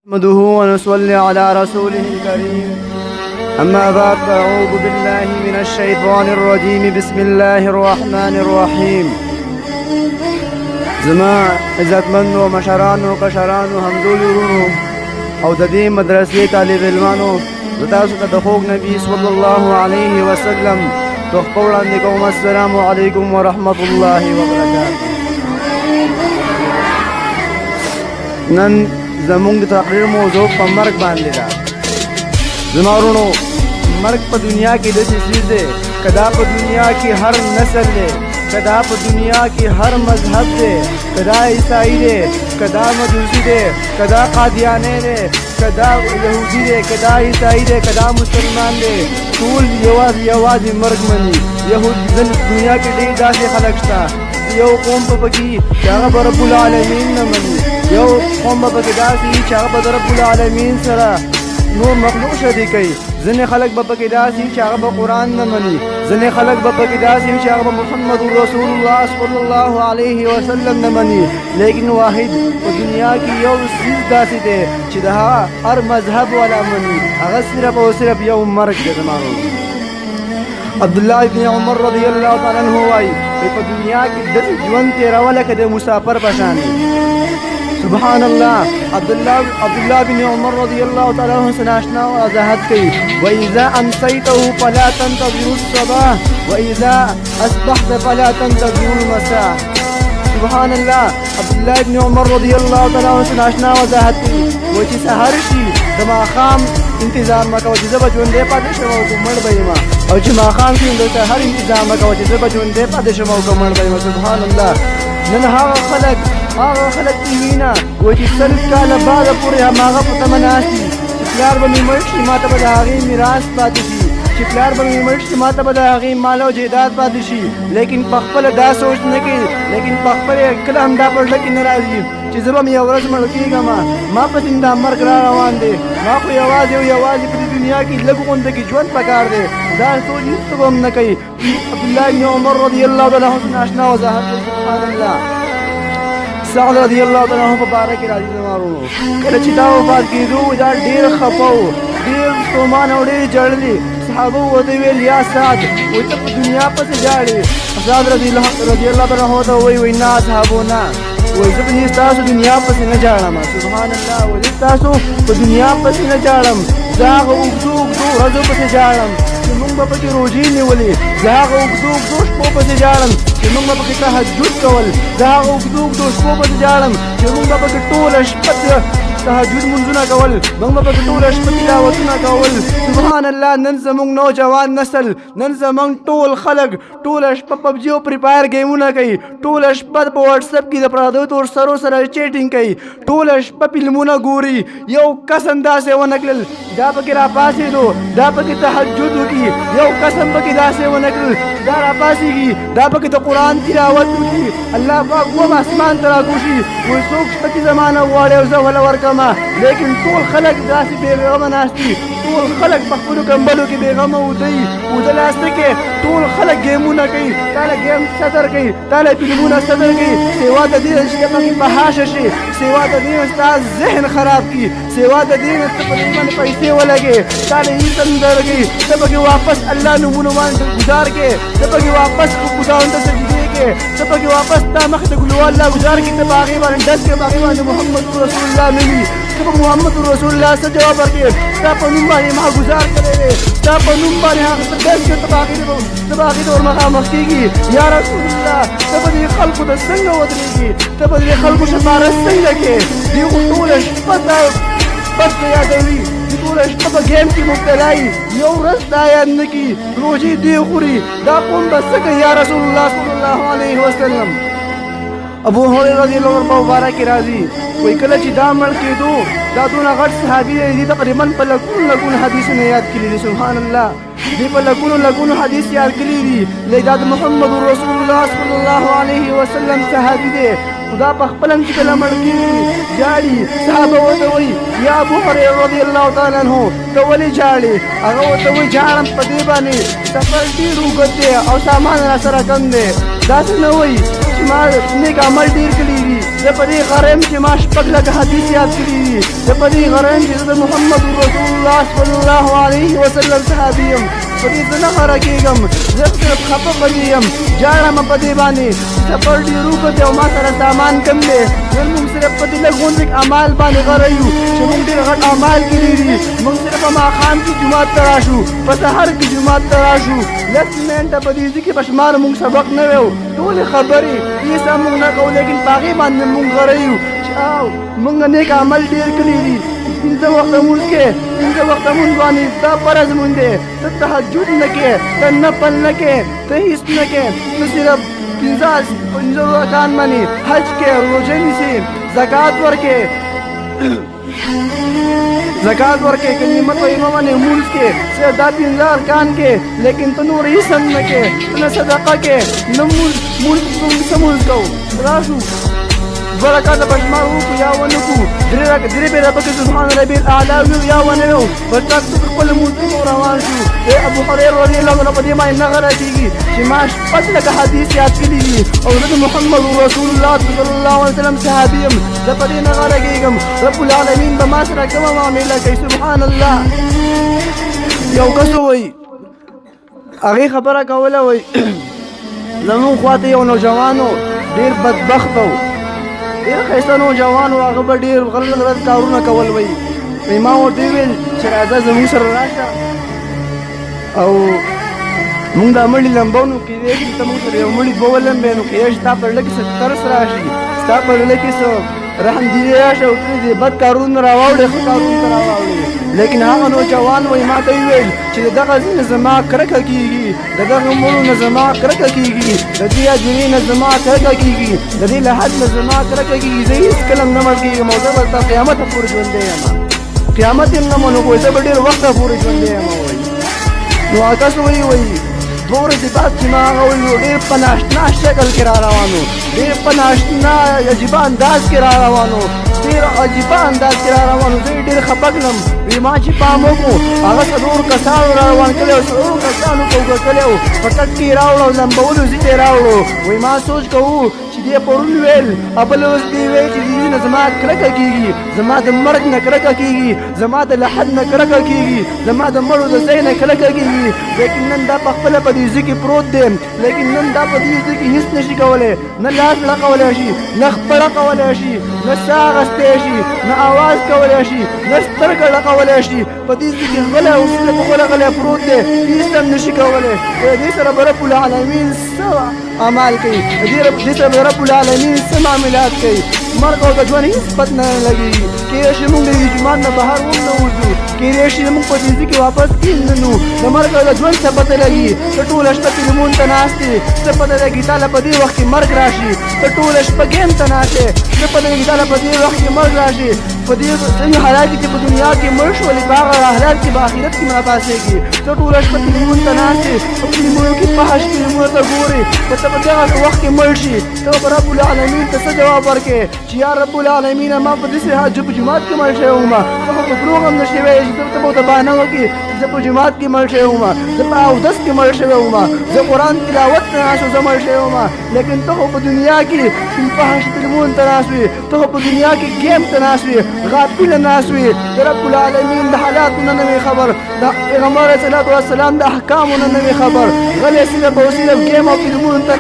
نحمده ونصلي على رسوله الكريم أما بعد فأعوذ بالله من الشيطان الرجيم بسم الله الرحمن الرحيم زما عزتمندو مشرانو کشرانو همدولورونو او د دې مدرسې طالب علمانو زه تاسو ته د خوږ نبي صلی الله علیه وسلم تحفه وړاندې کوم. السلام علیکم ورحمة الله وبرکاته. نن زمونږ د تقریر موضوع په مرګ باندې ده. زما ورونو، مرګ په دنیا کې داسې څیز دی که دا په دنیا کې هر نسل دی، که دا په دنیا کې هر مذهب دی، که دا عیسائی دی، که دا مجوسی دی، که دا قادیانی دی، که دا یهودي دی، که دا عیسائی دی، که دا مسلمان دی، ټول یوازې مرګ مني. دنیا کې ډېر داسې خلک شته یو قوم په پکې چې هغه به رب العالمین نه مني، یو قوم به پکې داسې وي چې هغه به د رب العالمین سره نور مخلوق شریک کوي. ځینې خلک به پکې داسې وي چې هغه به قرآن نه مني، ځینې خلک به پکې داسې وي چې هغه به محمد رسول الله صلی الله علیه وسلم نه مني. لیکن واحد په دنیا کې یو څیز داسې دی چې د هر مذهب والا مني، هغه صرف او صرف یو مرګ دی. زمانو عبدالله ابن عمر رضی الله تعالی عنہ وایي په دنیا کې داسې ژوند تېروه لکه د مسافر په شان دی. سبحان الله. عبدالله بن عمر رضی الله تعالی عنہ سره آشنا وضاحت کوي وَإِذَا أَمْسَيْتَهُ فَلَا تَنْتَظِرُ الصَّبَاحَ وَإِذَا أَصْبَحْتَ فَلَا تَنْتَظِرُ الْمَسَاءَ. سبحان الله. عبدالله بن عمر رضی الله تعالی عنہ سره آشنا وضاحت کوي وایي چې سحر شي د ماښام انتظار مه کوه چې زه به ژوندی پاتې شم او که مړ به یم، او چې ماښام شي نو د سحر انتظار مه کوه چې زه به ژوندی پاتې شم او که مړ به یم. سبحان الله. نن هغه خلک چې وینه وایي چې 100 کاله بعده پورې هماغه په تمه ناست دي چې پلار به مې مړ شي ما ته به د هغې میراث پاتې شي، چې پلار به مې مړ شي ما ته به د هغې مال او جایداد پاتې شي. لیکن په خپله دا سوچ نه کوي، لیکن په خپله کله هم دا په زړه کې نه راځي چې زه به مې یوه ورځ مړ کېږم، ما پسې دا مرګ را روان دی، ما خو یوازې په دې دنیا کې لږ غونده کې ژوند پکار دی. دا سوچ هېڅوک هم نه کوي. عبدالله بن عمر رضی الله تعالی عنه آشنا وضاحت کوي. سبحان الله. سعد رضی الله تعالی عنہ په باره کې راځي. زما ورونو، کله چې دا وفات کېدو دا ډېر خفه و، ډېر ستومان او ډېر ژړلي. صحابه ورته ویل یا سعد وایي ته په دنیا پسې ژاړې؟ سعد رضی الله تعالی عنہ ته وایي نه صحابو نه، وایي زه په ستاسو دنیا پسې نه ژاړم. سبحان الله. وایي ستاسو په دنیا پسې نه ژاړم، زه هغه اوږدو ورځو پسې ژاړم چې موږ به پکې روژې نیولې، زه هغه اوږدو شپو پسې ژاړم چې موږ به پکې تهجد کول، زه هغه اوږدو شپو پسې ژاړم چې موږ به پکې ټوله شپه تهجد منځونه کول، موږ به پکې ټوله شپه تلاوتونه کول. سبحان الله. نن زموږ نوجوان نسل، نن زموږ ټول خلک ټوله شپه پبجي او فری فایر ګیمونه کوي، ټوله شپه په واتساپ کې د پردو تورسرو سره چیټینګ کوي، ټوله شپه فلمونه ګوري. یو کس هم داسې ونه کړل دا پکې راپاڅېدو دا پکې تهجد وکړي، یو کس هم پکې داسې ونه کړل دا راپاڅېږي دا پکې د قرآن تلاوت وکړي. الله پاک وم اسمان ته راکوشي وایي څوک شپه کې زمانه غواړي او زه وله ورکړم. لیکن ټول خلک داسې بېغمه ناست دي، ټول خلک په خپلو کمبلو کې بېغمه اوده لاسته کې، ټول خلک ګیمونه کوي، تاله ګیم صدر کوي، تاله فلمونه صدر کوي، سوا د دې نه چې ته پکې فحاشه شي، سوا د دې نه ستا ذهن خراب کړي، سوا د دې نه ته په دې باندې پیسې ولګې، تاله عزت درکوي، ته پکې واپس الله نومونه باندې ګزار کړې، ته پکې واپس خداوند ته سجدې کړې، ته پکې واپس تا مخې ته ګلوال الله ګزار کړې، ته په هغې باندې ډز کړې، په هغې باندې محمد رسول الله نه وي، ته په محمد رسول الله څه جواب ورکړې؟ ستا په نوم باندې ما ګزار کړی دی، ستا په نوم باندې هغه څه ډز کړې، ته په هغې ته ورمخامخ کېږي. یا رسول الله ته به دې خلکو ته څنګه ودرېږي؟ ته به دې خلکو سفارت څنګه کوې؟ دوی خو ټوله شپه تا بس ته یادوي، دوی ټوله شپه په ګیم کې مبتلا وي، یو ورځ دا یاد نه کړي، روژې دوی خوري. دا قوم به څه کوي؟ یا رسول الله صلی الله علیه وسلم. ابو هريره رضی الله عنه مبارک راځي وایي کله چې دا مړ کېدو دا دونه غټ صحابي دی تقریبا په لګونو حدیثونه یاد کړي دي. سبحان الله. دی په لګونو حدیث یاد کړي دي. دا د محمد رسول الله صلی الله علیه وسلم صحابي دی. خدا په خپل هم چې کله مړ کېږي جاړي، صحابه ورته وایي یا ابو هريره رضی الله تعالی عنه ته ولې جاړې؟ هغه ورته وایي جاړم په دې باندې سفر ډېر اوږد دی او سامان راسره کم دی. داسې نه وایي چې ما نیک عمل ډېر کړي دي. زه په دې غره یم چې ما شپږ لکه حدیث یاد کړي دي. زه په دې غره یم چې زه د محمد رسول الله صلی الله علیه وسلم صحابي یم. په دې زه نه غره کېږم. زه صرف خفه په دې یم، جاړم په دې باندې. سفر ډېر اوږد دی او ما سره سامان کم دی. نن موږ صرف په دې لږ غونډ اعمال باندې غره یو چې موږ ډېر غټ اعمال کړي دي. موږ صرف په ماښام کې جومات ته راشو، په سهار کې جومات ته راشو. لس منټه په دې کې په شمار موږ سبق نه ویو. ټولې خبرې هېڅ هم موږ نه کوو، لیکن په هغې باندې موږ غره یو چې او موږ نیک عمل ډېر کړي دي. پنځه وخته مونځ کې، پنځه وخته مونځ باندې دا فرض مونځ دی. ته تهجد نه کې، ته نفل نه کې، ته هېڅ نه کې. ته صرف پنځه رکعات باندې حج کې، روژه نیسې، زکات ورکې، زکات ورکې، کلمت طیبه باندې مونځ کې، صرف دا پنځه ارکان کې. لیکن ته نور هېڅ هم نه کې، ته نه صدقه کې، نه مونځ څه مونځ کوو. راشو دوه رکعته په شمار وکړو یا ونه کړو، درې بېله پکې سبحان ربي الاعلی ویو یا ونه ویو. په ټک ټک خپل مونځونو روان شو. ابو هريره رضی الله عنه په دې باندې نه غره کېږي چې ما شپږ لکه حدیث یاد کړي دي او زه د محمد رسول الله صلی الله علیه وسلم صحابي یم. زه په دې نه غره کېږم. رب العالمین به ما سره کومه معامله کوي. سبحان الله. یو کس وایي هغې خبره کوله، وایي زمونږ خواته یو نوجوان و، ډېر بدبخت و، ډېر ښایسته نوجوان و. هغه به ډېر غلط کارونه کول. وایي ما ورته وویل چې راځه زموږ سره راشه او مونږ دا مړي لمبو. نو کېدای شي ته مونږ سره یو مړي دوه ولمبې، نو کېدای شي ستا په زړه کې څه ترس راشي، ستا په زړه کې څه رحم دلي راشي او ته دې بد کارونه راواوړې، ښه کارونو ته راواوړې. لیکن هغه نوجوان وایي ما ته یې وویل چې د دغه ځای نه زما کرکه کېږي، د دغه مړو نه زما کرکه کېږي، د دې هدیرې نه زما کرکه کېږي، د دې لحد نه زما کرکه کېږي. زه هېڅکله هم نه مړ کېږم او زه به تر قیامته پورې ژوندی یم. قیامت یې نه منو کوی، زه به ډېر وخته پورې ژوندی یم. وایي نو هغه کس وایي دوه ورځې بعد چې ما هغه وایي ډېر په ناشنا شکل کې را روان و، ډېر په ناشنا عجیبه انداز کې را روان و، ډېر عجیبه انداز کې را روان و. زه یې ډېر خفه کړم. وایي ما چې پام وکړو هغه څلور کسانو را روان کړی و، څلورو کسانو کوږه کړی و، په ټک کې یې راوړو، لمبولو ځای ته یې راوړو. وایي ما سوچ کوو چې دې پرون ویل، بل اوس دې وایي چې دې نه زما کرکه کېږي، زما د مرګ نه کرکه کېږي، زما د لحد نه کرکه کېږي، زما د مړو د ځای نه کرکه کېږي. لیکن نن دا په خپله په دې ځای کې پروت دی. لیکن نن دا په دې ځای کې هېڅ نشي کولی، نه لاس لغولی شي، نه خپله کولی شي، نه ساه اخیستی شي، نه اواز کولی شي، نه سترګه لغولی شي. په دې ځای کې غلی او صرف غلی پروت دی، هېڅ هم نشي کولی. دې سره به رب العالمین څه اعمال کوي، دې سره به رب العالمین څه معاملات کوي. مرګ او د ژوند هېڅ پت نه لګېږي. کېدای شي موږ د دې جومات نه بهر هم نه وځو، کېدای شي موږ په دې ځای کې واپس کېننو. د مرګ او د ژوند څه پته لګي. ته ټوله شپه تلیفون ته ناست یې، څه پته لګي تاله په دې وخت کې مرګ راشي. ته ټوله شپه ګیم ته ناست یې، څه پته لګي تاله په دې وخت کې مرګ راشي. په دې ځینې حالات کې چې په دنیا کې مړ شولې، په هغه حالات کې به آخرت کې راپاڅېږي. ته ټوله شپه تلیفون ته ناست یې، په فلمونو کې فحش فلمونو ته ګورې، په ته په دغه وخت کې مړ شي. ته به رب العالمین ته څه جواب ورکړې چې یا رب العالمین ما په داسې حال په جومات کې مړ شوی وم، ته خو په دروغ هم نه شوی چې ته به ورته بهانه وکړې زه په جومات کې مړ شوی وم، زه په اودس کې مړ شوی وم، زه قرآن تلاوت ته ناست زه مړ شوی وم. لیکن ته خو په دنیا کې فحش فلمونو ته ناست وې، ته خو په دنیا کې ګیم ته ناست وې، غافله ناست وې، د رب العالمین د حالاتو نه نه وې خبر، د پیغمبر علیه الصلاة والسلام د احکامو نه نه وې خبر. غلی صرف او صرف ګیم او فلمونو ته